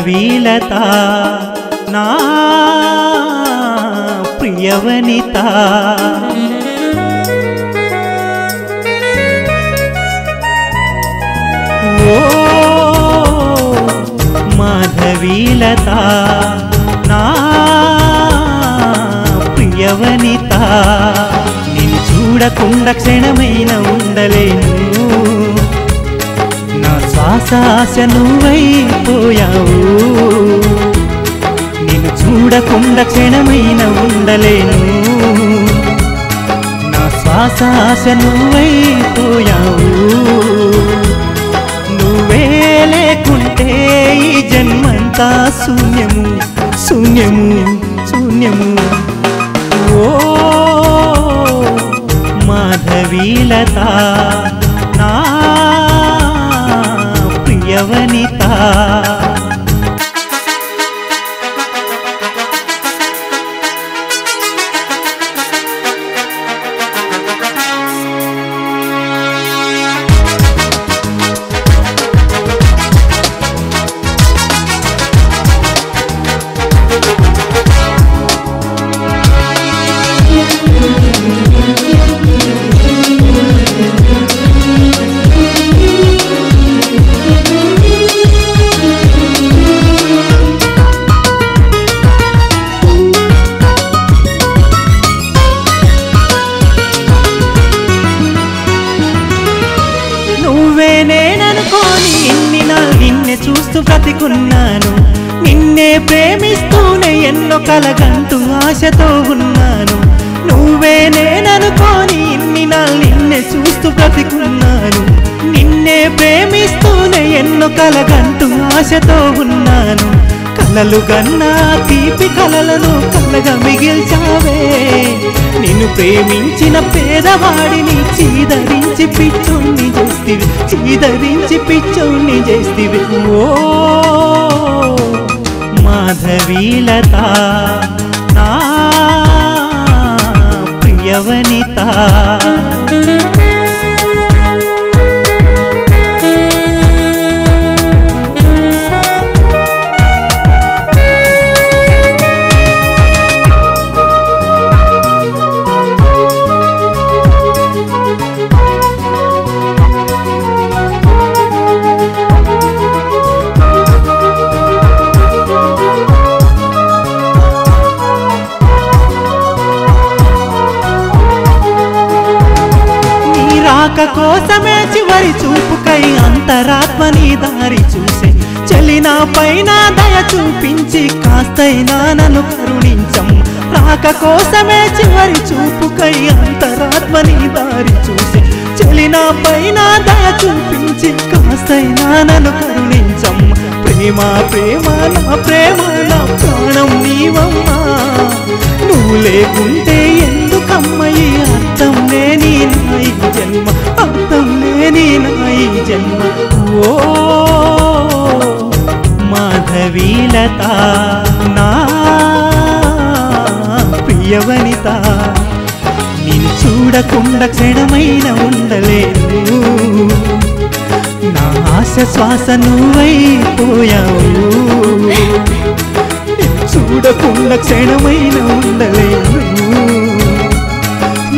మాధవీలత నా ప్రియవనిత ఓ మాధవీలత నా ప్రియవనిత నిన్ను చూడకుండా క్షణమైన ఉండలేను నా శ్వాస నువ్వైపోయావు నిన్ను చూడకుండా క్షణమైన ఉండలేను నా శ్వాస నువ్వైపోయావు నువ్వే లేకుంటే ఈ జన్మంతా శూన్యము శూన్యము శూన్యము ఓ మాధవీలత నా ప్రియవనిత నేననుకోని ఇన్ని నాళ్ళు నిన్నే చూస్తూ బ్రతికున్నాను నిన్నే ప్రేమిస్తూనే ఎన్నో కలగంటూ ఆశతో ఉన్నాను నువ్వే నేననుకోని ఇన్ని నాళ్ళు నిన్నే చూస్తూ బ్రతికున్నాను నిన్నే ప్రేమిస్తూనే ఎన్నో కలగంటూ ఆశతో ఉన్నాను కలలు గన్నా తీపి కలలను కలగా మిగిల్చావే నిన్ను ప్రేమించిన పేదవాడిని చీదరించి పిచ్చోణ్ణి చేస్తివి చీదరించి పిచ్చోణ్ణి చేస్తివి ఓ మాధవీలత నా ప్రియవనిత రాక కోసమే చివరి చూపుకై అంతరాత్మ నీ దారి చూసే చెలినా పైన దయ చూపించి కాస్తైనా నన్ను కరుణించం రాక కోసమే చివరి చూపుకై అంతరాత్మ నీ దారి చూసే చెలినా పైన దయ చూపించి కాస్తైనా నన్ను కరుణించం ప్రేమ ప్రేమ నా ప్రేమ నా ప్రాణం నీవమ్మా నువ్వు లేకుంటే ఎందుకమ్మ ఈ అర్థం లేని నా ఈ జన్మ అర్థం లేని నా ఈ జన్మ ఓ మాధవీలత నా ప్రియవనిత నిన్ను చూడకుండా క్షణమైన ఉండలేను నా ఆశ శ్వాస నువ్వైపోయావు చూడకుండా క్షణమైన ఉండలేను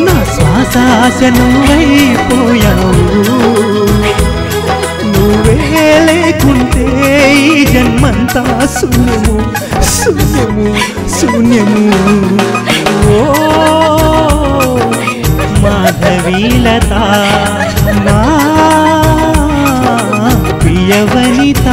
నా శ్వాస ఆశ నువ్వైపోయావు నువ్వే లేకుంటే ఈ జన్మంతా శూన్యము శూన్యము శూన్యము ఓ మాధవీలత నా ప్రియవనిత